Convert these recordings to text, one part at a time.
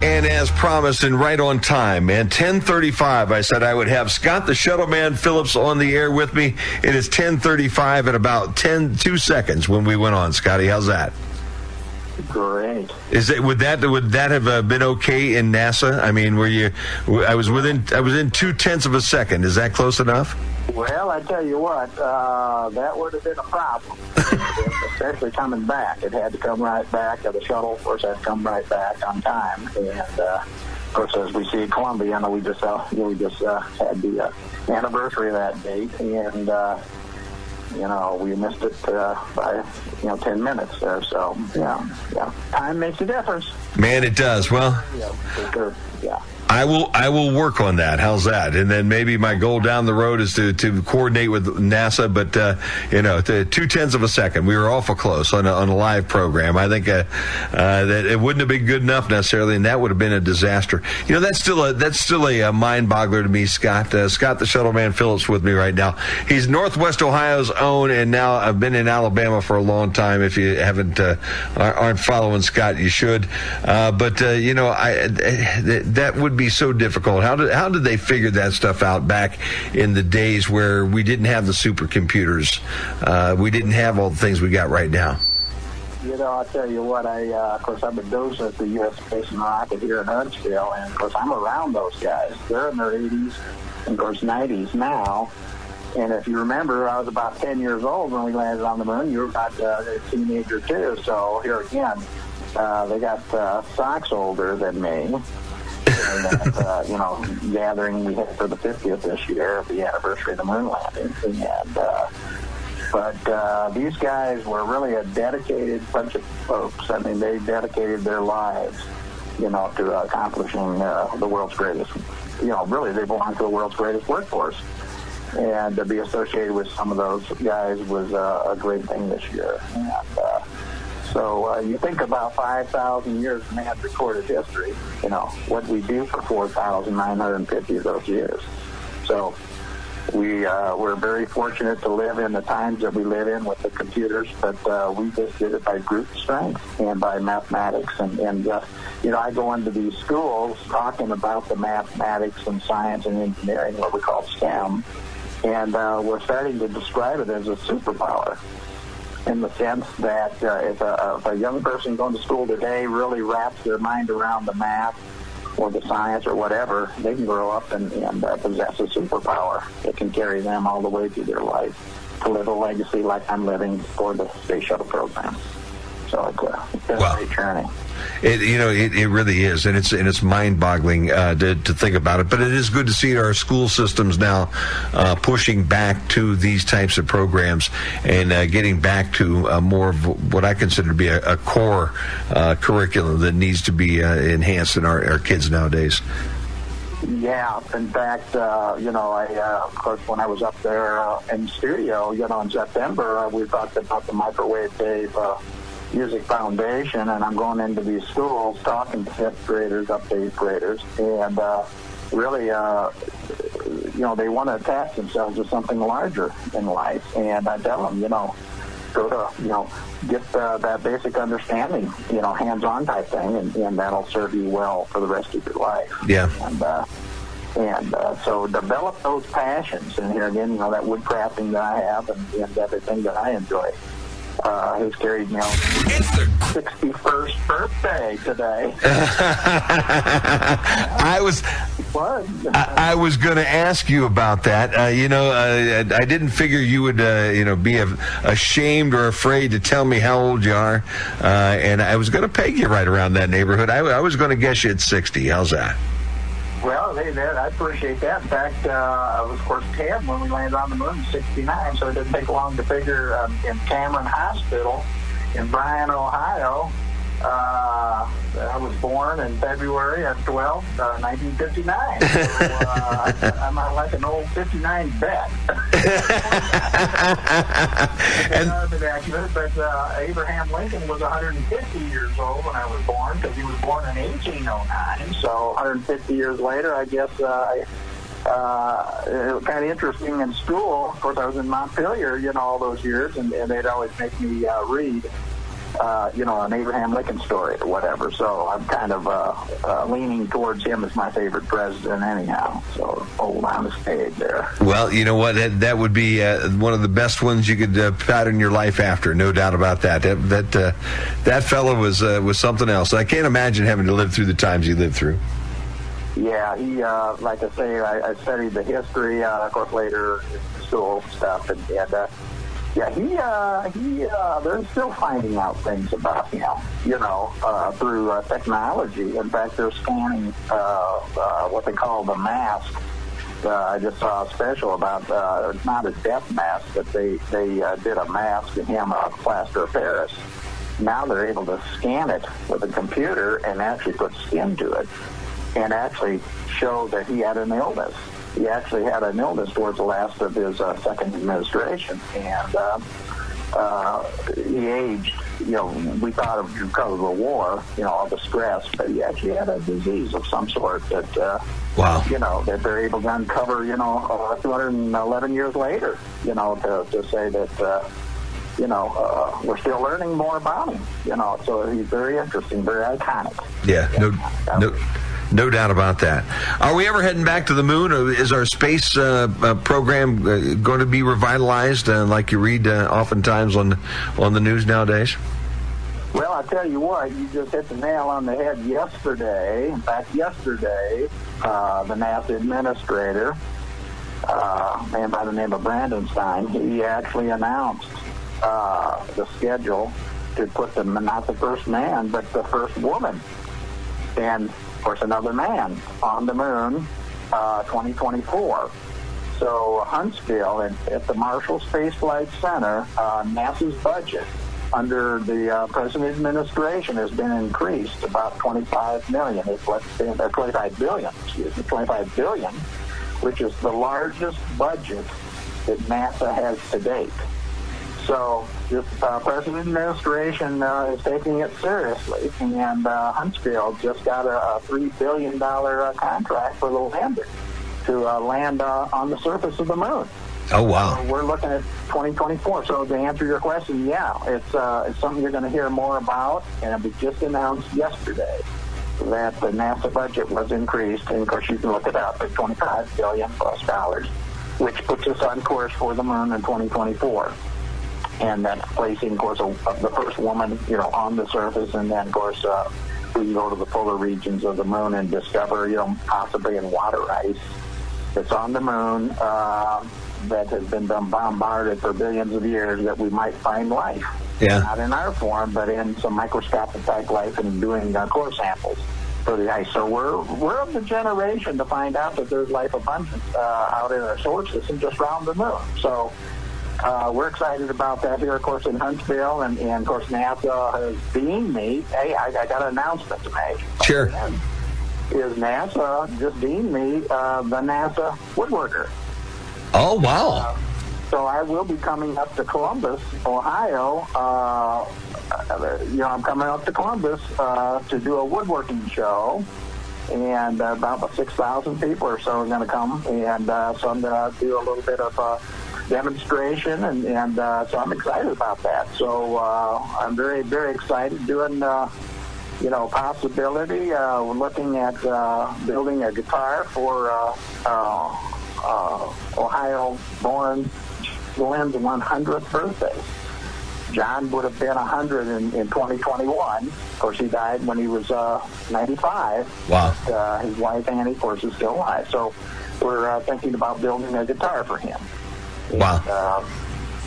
And as promised and right on time, man, 10:35, I said I would have Scott the Shuttleman Phillips on the air with me. It is 10:35 at about 2 seconds when we went on. Scotty, how's that? Great. Would that have been okay in NASA? I mean, I was within 0.2 of a second. Is that close enough? Well, I tell you what, that would have been a problem, especially coming back. It had to come right back. The shuttle, of course, had to come right back on time. And, of course, as we see in Columbia, we just had the anniversary of that date. And, we missed it by, 10 minutes there. So, yeah, time makes a difference. Man, it does. Well, yeah, for sure. Yeah. I will work on that. How's that? And then maybe my goal down the road is to coordinate with NASA. But 0.2 of a second, we were awful close on a live program. I think that it wouldn't have been good enough necessarily, and that would have been a disaster. That's still a mind boggler to me. Scott the Shuttleman Phillips with me right now. He's Northwest Ohio's own, and now I've been in Alabama for a long time. If you aren't following Scott, you should. That would be so difficult. How did they figure that stuff out back in the days where we didn't have the supercomputers? We didn't have all the things we got right now. I'll tell you what, of course, I've been docent at the U.S. Space and Rocket here in Huntsville, and, of course, I'm around those guys. They're in their 80s and, of course, 90s now. And if you remember, I was about 10 years old when we landed on the moon. You were about a teenager, too. So here again, they got socks older than me. And that, gathering we had for the 50th this year of the anniversary of the moon landing. But these guys were really a dedicated bunch of folks. I mean, they dedicated their lives, to accomplishing the world's greatest. Really, they belong to the world's greatest workforce. And to be associated with some of those guys was a great thing this year. And, so you think about 5,000 years of man's recorded history, what we do for 4,950 of those years. So we're very fortunate to live in the times that we live in with the computers, but we just did it by brute strength and by mathematics. And I go into these schools talking about the mathematics and science and engineering, what we call STEM, and we're starting to describe it as a superpower, in the sense that if a young person going to school today really wraps their mind around the math or the science or whatever, they can grow up and possess a superpower that can carry them all the way through their life to live a legacy like I'm living for the Space Shuttle program. So it's been a great journey. It really is, and it's mind-boggling to think about it. But it is good to see our school systems now pushing back to these types of programs and getting back to more of what I consider to be a core curriculum that needs to be enhanced in our kids nowadays. Yeah, in fact, I of course, when I was up there in the studio, in September, we talked about the microwave Dave Music Foundation, and I'm going into these schools talking to 5th graders up to 8th graders, and really, they want to attach themselves to something larger in life. And I tell them, go to, get that basic understanding, hands-on type thing, and that'll serve you well for the rest of your life. Yeah. And so develop those passions. And here again, that woodcrafting that I have and everything that I enjoy has carried me on It's the 61st birthday today. I was going to ask you about that. I didn't figure you would, be ashamed or afraid to tell me how old you are. And I was going to peg you right around that neighborhood. I was going to guess you at 60. How's that? Well, I appreciate that. In fact, I was, of course, 10 when we landed on the moon in 69, so it didn't take long to figure in Cameron Hospital in Bryan, Ohio. I was born in February of 1959. So I'm like an old 59 vet. But Abraham Lincoln was 150 years old when I was born, because he was born in 1809. So 150 years later, I guess it was kind of interesting in school. Of course, I was in Montpelier, all those years, and they'd always make me read an Abraham Lincoln story or whatever. So I'm kind of leaning towards him as my favorite president anyhow. So hold on the stage there. Well, you know what? That would be one of the best ones you could pattern your life after, no doubt about that. That fellow was something else. I can't imagine having to live through the times he lived through. Yeah, he, like I say, I studied the history, of course, later in school stuff, and they're still finding out things about him, through technology. In fact, they're scanning what they call the mask. I just saw a special about, it's not a death mask, but they did a mask of him out of plaster of Paris. Now they're able to scan it with a computer and actually put skin to it and actually show that he had an illness. He actually had an illness towards the last of his second administration, and he aged. We thought of because of the war, all the stress, but he actually had a disease of some sort that, wow. That they're able to uncover, 211 years later, to say that, we're still learning more about him, so he's very interesting, very iconic. Yeah, no doubt about that. Are we ever heading back to the moon? Or is our space program going to be revitalized, like you read oftentimes on the news nowadays? Well, I tell you what, you just hit the nail on the head yesterday. In fact, yesterday, the NASA administrator, a man by the name of Brandenstein, he actually announced the schedule to put not the first man, but the first woman, and of course another man on the moon, 2024. So Huntsville at the Marshall Space Flight Center, NASA's budget under the present administration has been increased about $25 billion. It's $25 billion, which is the largest budget that NASA has to date. So this present administration is taking it seriously, and Huntsville just got a $3 billion contract for the lander to land on the surface of the moon. Oh, wow. So we're looking at 2024. So to answer your question, yeah, it's something you're going to hear more about, and it was just announced yesterday that the NASA budget was increased, and of course you can look it up at $25 billion plus dollars, which puts us on course for the moon in 2024. And that's placing, of course, the first woman, on the surface, and then, of course, we can go to the polar regions of the moon and discover, possibly in water ice that's on the moon that has been bombarded for billions of years, that we might find life. Yeah. Not in our form, but in some microscopic-type life, and doing core samples for the ice. So we're of the generation to find out that there's life abundant out in our solar system just around the moon. So we're excited about that here, of course, in Huntsville, and of course, NASA has beamed me. Hey, I got an announcement to make. Sure. Is NASA just deemed me the NASA woodworker. Oh, wow. So I will be coming up to Columbus, Ohio. I'm coming up to Columbus to do a woodworking show, and about 6,000 people or so are going to come, and so I'm going to do a little bit of demonstration, and so I'm excited about that. So I'm very, very excited doing, possibility. We're looking at building a guitar for Ohio-born Lynn's 100th birthday. John would have been 100 in 2021. Of course, he died when he was 95. Wow. But, his wife, Annie, of course, is still alive. So we're thinking about building a guitar for him. Wow.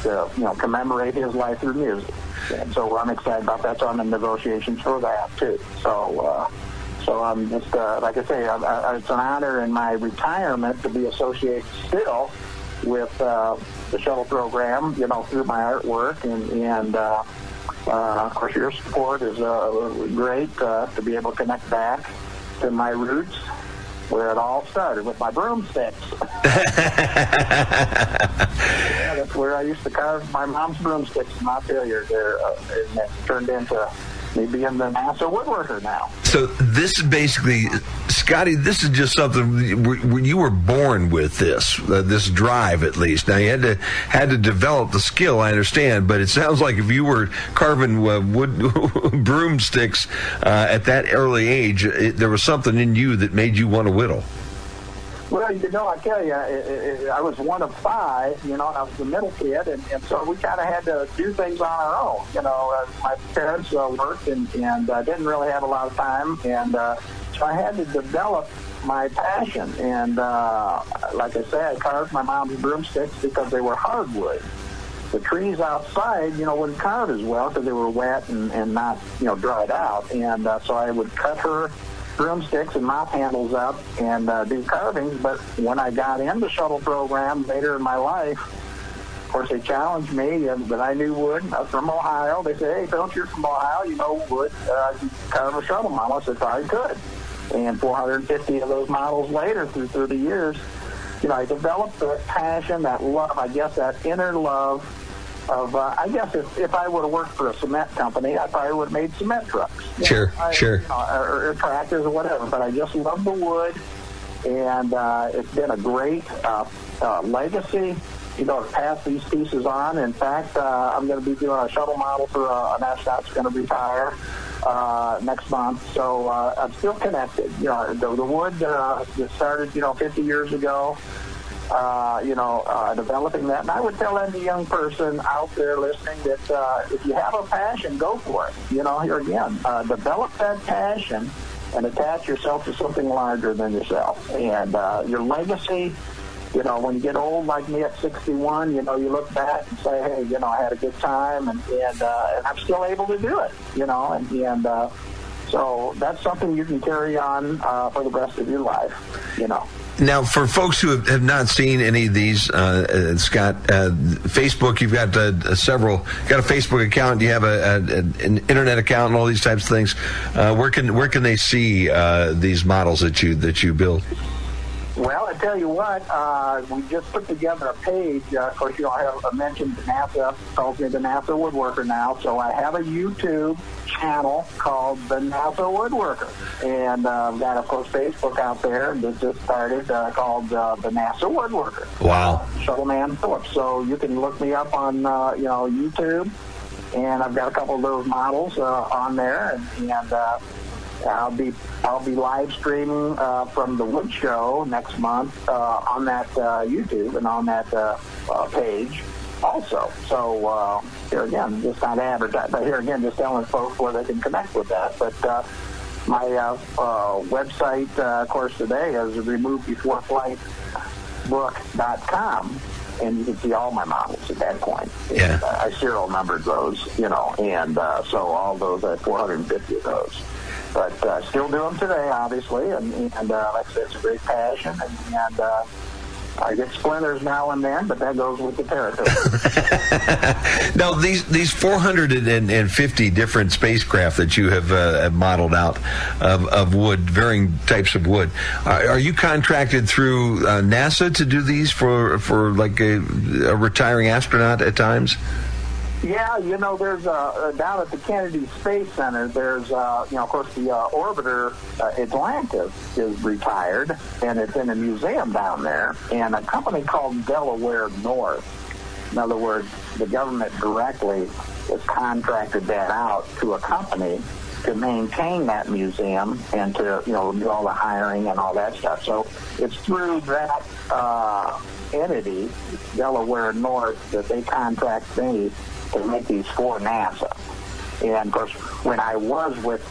To commemorate his life through music. And so I'm excited about that. So I'm in negotiations for that, too. So I'm just, like I say, it's an honor in my retirement to be associated still with the shuttle program, through my artwork. And of course, your support is great to be able to connect back to my roots, where it all started with my broomsticks. Yeah, that's where I used to carve my mom's broomsticks, and I'll tell you, it turned into me being the NASA woodworker now. So this is basically, Scotty, this is just something you were born with this drive, at least. Now, you had to develop the skill, I understand, but it sounds like if you were carving wood broomsticks at that early age, there was something in you that made you want to whittle. Well, I tell you, I was one of five, and I was the middle kid, and so we kind of had to do things on our own. My parents worked and didn't really have a lot of time, and so I had to develop my passion. And like I said, I carved my mom's broomsticks because they were hardwood. The trees outside, wouldn't carve as well because they were wet and not, dried out. And so I would cut her broomsticks and mop handles up and do carvings. But when I got in the shuttle program later in my life, of course, they challenged me, but I knew wood. I was from Ohio. They said, "Hey, Phillips, you're from Ohio. You know wood. You carve a shuttle model." I said, "I could." And 450 of those models later, through 30 years, I developed that passion, that love, I guess that inner love of, I guess if I would have worked for a cement company, I probably would have made cement trucks. Sure. Or tractors or whatever. But I just love the wood, and it's been a great legacy, to pass these pieces on. In fact, I'm going to be doing a shuttle model for an astronaut that's going to retire next month. So I'm still connected. The wood that started, 50 years ago. Developing that. And I would tell any young person out there listening that if you have a passion, go for it. Here again, develop that passion and attach yourself to something larger than yourself. And your legacy, when you get old like me at 61, you look back and say, hey, I had a good time and I'm still able to do it, and so that's something you can carry on for the rest of your life, Now, for folks who have not seen any of these, Scott, Facebook, you've got several. You got a Facebook account. You have an internet account, and all these types of things. Where can they see these models that you build? Well, I tell you what, we just put together a page. Of course, I have mentioned NASA, calls me the NASA Woodworker now. So I have a YouTube channel called the NASA Woodworker. And I've got, of course, Facebook out there that just started called the NASA Woodworker. Wow. Shuttleman Phillips. So you can look me up on, YouTube. And I've got a couple of those models on there. And I'll be live streaming from the wood show next month on that YouTube and on that page also. So here again, just not advertising, but here again, just telling folks where they can connect with that. But my website, of course, today is removebeforeflightbook.com. And you can see all my models at that point. Yeah. And, I serial numbered those, and so all those, I have 450 of those. But still do them today, obviously, and like I said, it's a great passion, and I get splinters now and then, but that goes with the territory. Now, these 450 different spacecraft that you have modeled out of wood, varying types of wood, are you contracted through NASA to do these for like a retiring astronaut at times? Yeah, there's down at the Kennedy Space Center, there's, of course, the orbiter Atlantis is retired, and it's in a museum down there, and a company called Delaware North. In other words, the government directly has contracted that out to a company to maintain that museum and to, do all the hiring and all that stuff. So it's through that entity, Delaware North, that they contract me to make these for NASA. And, of course, when I was with,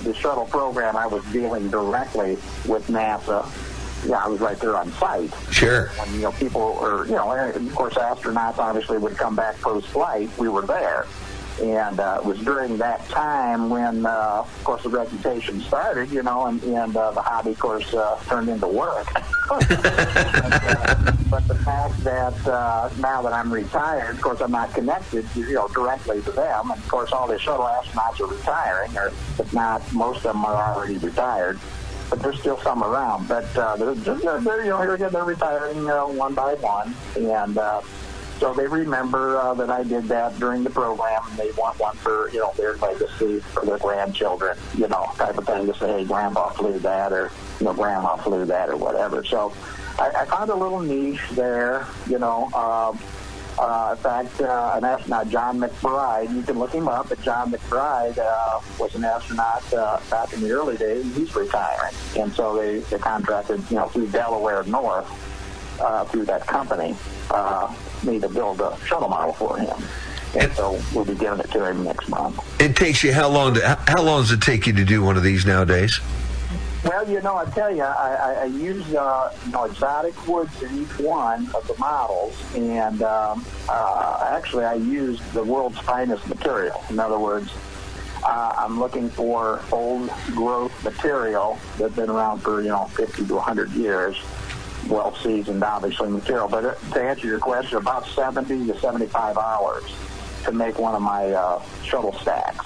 the shuttle program, I was dealing directly with NASA. Yeah, I was right there on site. Sure. When, people, or, of course, astronauts obviously would come back post-flight. We were there. And it was during that time when, of course, the reputation started, and the hobby, of course, turned into work. But the fact that now that I'm retired, of course, I'm not connected, directly to them. And, of course, all the shuttle astronauts are retiring, or if not, most of them are already retired. But there's still some around. But they're here again, they're retiring one by one. And So they remember that I did that during the program, and they want one for, their legacy for their grandchildren, type of thing to say, hey, Grandpa flew that, or, Grandma flew that, or whatever. So I found a little niche there, in fact, an astronaut, John McBride, you can look him up, but John McBride was an astronaut back in the early days. He's retiring. And so they contracted, through Delaware North, through that company, me to build a shuttle model for him. And so we'll be giving it to him next month. It takes you how long does it take you to do one of these nowadays? Well, I tell you, I use, exotic woods in each one of the models, and actually I use the world's finest material. In other words, I'm looking for old growth material that's been around for, 50 to 100 years, well-seasoned, obviously, material. But to answer your question, about 70 to 75 hours to make one of my shuttle stacks.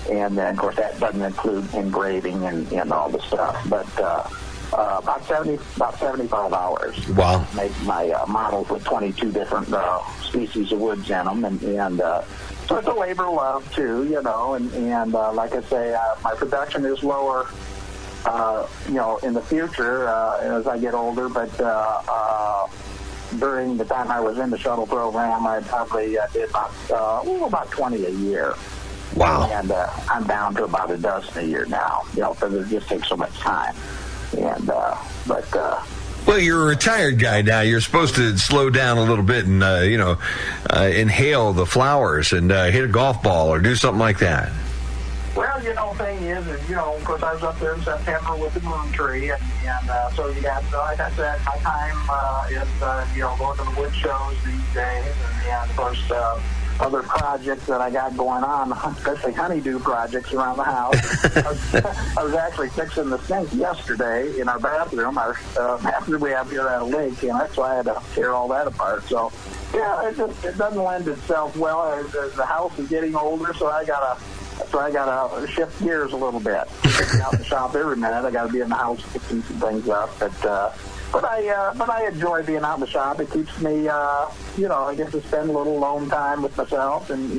And then, of course, that doesn't include engraving and all the stuff. But about 75 hours. Wow. To make my models with 22 different species of woods in them. And so it's a labor of love, too, And like I say, my production is lower, in the future as I get older. But during the time I was in the shuttle program, I probably did about 20 a year. Wow. And I'm down to about a dozen a year now, because it just takes so much time. And, well, you're a retired guy now. You're supposed to slow down a little bit and, inhale the flowers and hit a golf ball or do something like that. Well, thing is, of course, I was up there in September with the moon tree, and so you got, like I said, my time is, going to the wood shows these days, and of course, other projects that I got going on, especially honeydew projects around the house. I was actually fixing the sink yesterday in our bathroom. Our bathroom we have here at a lake, and that's why I had to tear all that apart. So, yeah, it doesn't lend itself well. As the house is getting older, so I gotta shift gears a little bit. Out in the shop every minute. I gotta be in the house fixing some things up, But I enjoy being out in the shop. It keeps me, I get to spend a little alone time with myself, and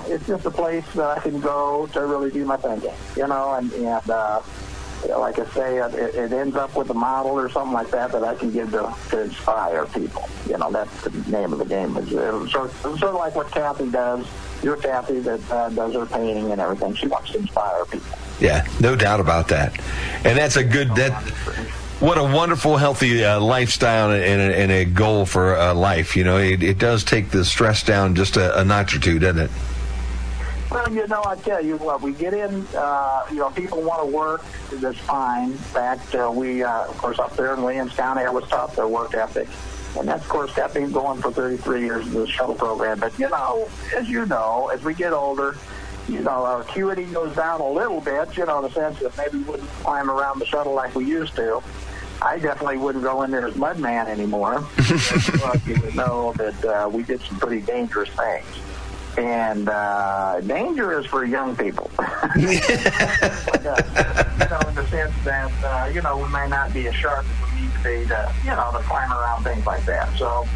it's just a place that I can go to really do my thinking, like I say, it ends up with a model or something like that I can give to inspire people. That's the name of the game. It's sort of like what Kathy does. Your Kathy that does her painting and everything. She wants to inspire people. Yeah, no doubt about that. And that's a good... What a wonderful, healthy lifestyle and a goal for life. It does take the stress down just a notch or two, doesn't it? Well, I tell you what, we get in, people want to work, that's fine. In fact, we, of course, up there in Williams County, I was taught their work ethic. And that's, of course, got been going for 33 years in the shuttle program. But, as we get older, our acuity goes down a little bit, in the sense that maybe we wouldn't climb around the shuttle like we used to. I definitely wouldn't go in there as Mudman anymore. But you would know that we did some pretty dangerous things. And danger is for young people. But, in the sense that, we may not be as sharp as we need to be to climb around things like that. So,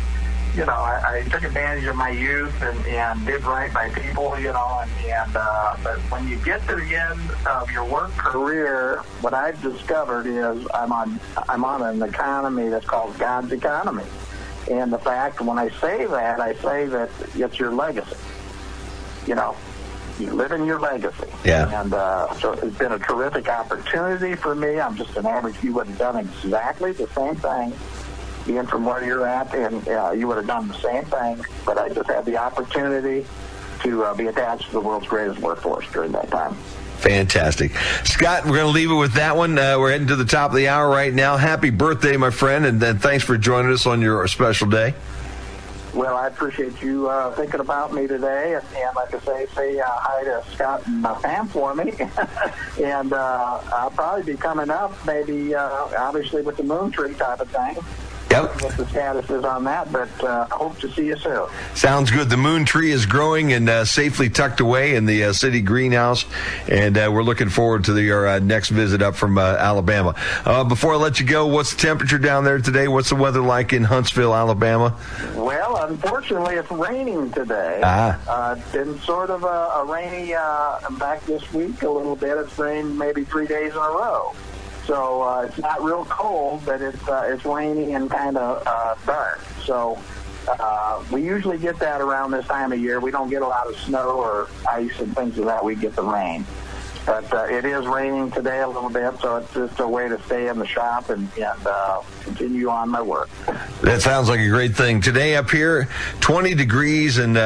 I took advantage of my youth and did right by people, but when you get to the end of your work career, what I've discovered is I'm on an economy that's called God's economy. And the fact, when I say that it's your legacy. You live in your legacy. Yeah. And so it's been a terrific opportunity for me. I'm just an average. You would have done exactly the same thing being from where you're at, and you would have done the same thing, but I just had the opportunity to be attached to the world's greatest workforce during that time. Fantastic. Scott, we're going to leave it with that one. We're heading to the top of the hour right now. Happy birthday, my friend, and then thanks for joining us on your special day. Well, I appreciate you thinking about me today, and like I say hi to Scott and Pam for me. And I'll probably be coming up, maybe, obviously, with the moon tree type of thing. Yep. What the status is on that, but hope to see you soon. Sounds good. The moon tree is growing and safely tucked away in the city greenhouse, and we're looking forward to your next visit up from Alabama. Before I let you go, what's the temperature down there today? What's the weather like in Huntsville, Alabama? Well, unfortunately, it's raining today. It's been sort of a rainy back this week a little bit. It's rained maybe 3 days in a row. So it's not real cold, but it's rainy and kind of dark. So we usually get that around this time of year. We don't get a lot of snow or ice and things like that. We get the rain. But it is raining today a little bit, so it's just a way to stay in the shop and continue on my work. That sounds like a great thing. Today up here, 20 degrees and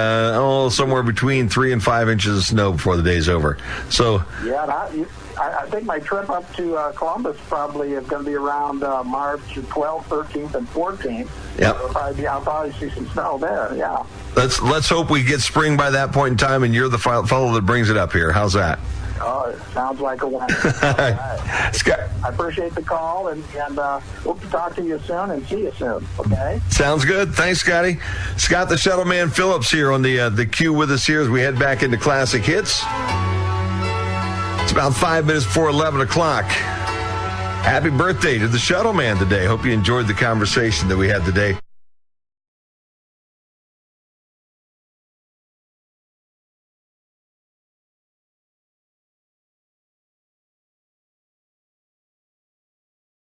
somewhere between 3 and 5 inches of snow before the day's over. So yeah, I think my trip up to Columbus probably is going to be around March 12th, 13th, and 14th. Yep. So I'll probably see some snow there, yeah. Let's hope we get spring by that point in time, and you're the fellow that brings it up here. How's that? Oh, it sounds like a winner. Right. Scott, I appreciate the call, and hope to talk to you soon and see you soon, okay? Sounds good. Thanks, Scotty. Scott the Shuttleman Phillips here on the queue with us here as we head back into Classic Hits. It's about 5 minutes before 11 o'clock. Happy birthday to the Shuttleman today. Hope you enjoyed the conversation that we had today.